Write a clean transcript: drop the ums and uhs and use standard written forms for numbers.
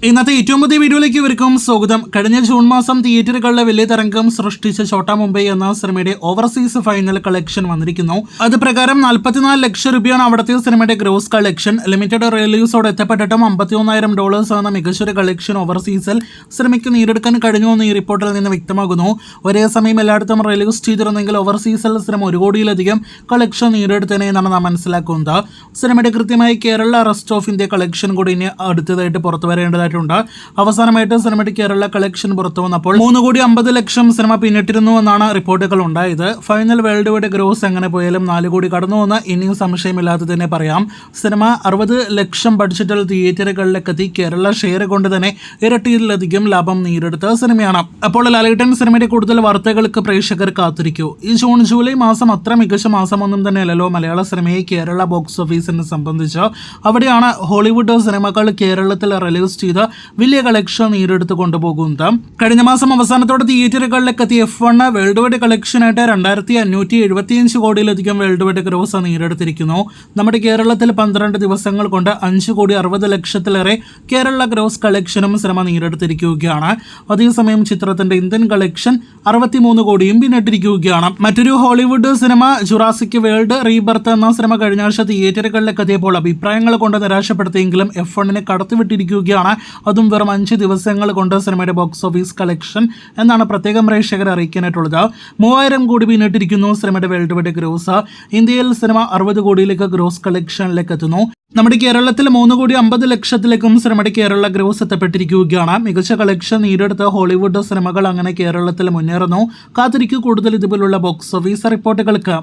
ഇന്നത്തെ ഏറ്റവും പുതിയ വീഡിയോയിലേക്ക് ഇവർക്കും സ്വാഗതം. കഴിഞ്ഞ ജൂൺ മാസം തിയേറ്ററുകളിലെ വലിയ തരംഗം സൃഷ്ടിച്ച ഛോട്ടാ മുംബൈ എന്ന സിനിമയുടെ ഓവർസീസ് ഫൈനൽ കളക്ഷൻ വന്നിരിക്കുന്നു. അത് പ്രകാരം 44 ലക്ഷം രൂപയാണ് അവിടുത്തെ സിനിമയുടെ ഗ്രോസ് കളക്ഷൻ. ലിമിറ്റഡ് റിലീസോടെ എത്തപ്പെട്ടിട്ടും $51,000 എന്ന മികച്ചൊരു കളക്ഷൻ ഓവർസീസിൽ സിനിമയ്ക്ക് നേടിയെടുക്കാൻ കഴിഞ്ഞുവെന്ന് ഈ റിപ്പോർട്ടിൽ നിന്ന് വ്യക്തമാകുന്നു. ഒരേ സമയം എല്ലായിടത്തും റിലീസ് ചെയ്തിരുന്നെങ്കിൽ ഓവർസീസിൽ സിനിമ 1 കോടിയിലധികം കളക്ഷൻ നേടിയെടുത്തനെ എന്നാണ് നാം മനസ്സിലാക്കുന്നത്. സിനിമയുടെ കൃത്യമായി Kerala rest of India collection കൂടി ഇനി അടുത്തതായിട്ട് പുറത്തു വരേണ്ടതായിട്ടുണ്ട്. അവസാനമായിട്ട് സിനിമയുടെ കേരള കളക്ഷൻ പുറത്തു വന്നപ്പോൾ 3,50,00,000 സിനിമ പിന്നിട്ടിരുന്നു എന്നാണ് റിപ്പോർട്ടുകൾ ഉണ്ടായത്. ഫൈനൽ വേൾഡ് വൈഡ് ഗ്രോസ് എങ്ങനെ പോയാലും 4 കോടി കടന്നുവെന്ന് ഇനിയും സംശയമില്ലാതെ തന്നെ പറയാം. സിനിമ 60 ലക്ഷം ബഡ്ജറ്റിൽ തിയേറ്ററുകളിലേക്ക് എത്തി കേരള ഷെയർ കൊണ്ട് തന്നെ ഇരട്ടിയിലധികം ലാഭം നേടിയെടുത്ത സിനിമയാണ്. അപ്പോൾ ലാലേട്ടൻ സിനിമയുടെ കൂടുതൽ വാർത്തകൾക്ക് പ്രേക്ഷകർ കാത്തിരിക്കൂ. ഈ ജൂൺ ജൂലൈ മാസം അത്ര മികച്ച മാസമൊന്നും തന്നെയല്ലോ മലയാള സിനിമയെ കേരള ബോക്സ് ഓഫീസിനെ സംബന്ധിച്ച്. അവിടെയാണ് ഹോളിവുഡ് സിനിമകൾ കേരളത്തിൽ റിലീസ് ചെയ്ത് വലിയ കളക്ഷൻ നേടിയെടുത്ത് കൊണ്ടുപോകുന്നത്. കഴിഞ്ഞ മാസം അവസാനത്തോടെ തിയേറ്ററുകളിലേക്ക് എത്തിയ F1 വേൾഡ് വൈഡ് കളക്ഷനായിട്ട് 2,575 കോടിയിലധികം വേൾഡ് വൈഡ് ഗ്രോസ് നേടിയെടുത്തിരിക്കുന്നു. നമ്മുടെ കേരളത്തിൽ 12 ദിവസങ്ങൾ കൊണ്ട് 5,60,00,000 കേരള ഗ്രോസ് കളക്ഷനും സിനിമ നേടിയെടുത്തിരിക്കുകയാണ്. അതേസമയം ചിത്രത്തിന്റെ ഇന്ത്യൻ കളക്ഷൻ 63 കോടിയും പിന്നിട്ടിരിക്കുകയാണ്. മറ്റൊരു Hollywood cinema Jurassic world rebirth എന്ന സിനിമ കഴിഞ്ഞ ആഴ്ച തിയേറ്ററുകളിലേക്ക് എത്തിയപ്പോൾ അഭിപ്രായങ്ങൾ കൊണ്ട് നിരാശപ്പെടുത്തിയെങ്കിലും F1 കടത്തിവിട്ടിരിക്കുകയാണ്. അതും വെറും 5 ദിവസങ്ങൾ കൊണ്ട് സിനിമയുടെ ബോക്സ് ഓഫീസ് കളക്ഷൻ എന്നാണ് പ്രത്യേകം പ്രേക്ഷകരെ അറിയിക്കാനായിട്ടുള്ളത്. 3,000 കോടി പിന്നിട്ടിരിക്കുന്നു സിനിമയുടെ വേൾഡ് വൈഡ് ഗ്രോസ്. ഇന്ത്യയിൽ സിനിമ 60 കോടിയിലേക്ക് ഗ്രോസ് കളക്ഷനിലേക്ക് എത്തുന്നു. നമ്മുടെ കേരളത്തിൽ 3,50,00,000 സിനിമയുടെ കേരള ഗ്രോസ് എത്തപ്പെട്ടിരിക്കുകയാണ്. മികച്ച കളക്ഷൻ നേടിയെടുത്ത ഹോളിവുഡ് സിനിമകൾ അങ്ങനെ കേരളത്തിൽ മുന്നേറുന്നു. കാത്തിരിക്കൂ കൂടുതൽ ഇതുപോലുള്ള ബോക്സ് ഓഫീസ് റിപ്പോർട്ടുകൾക്ക്.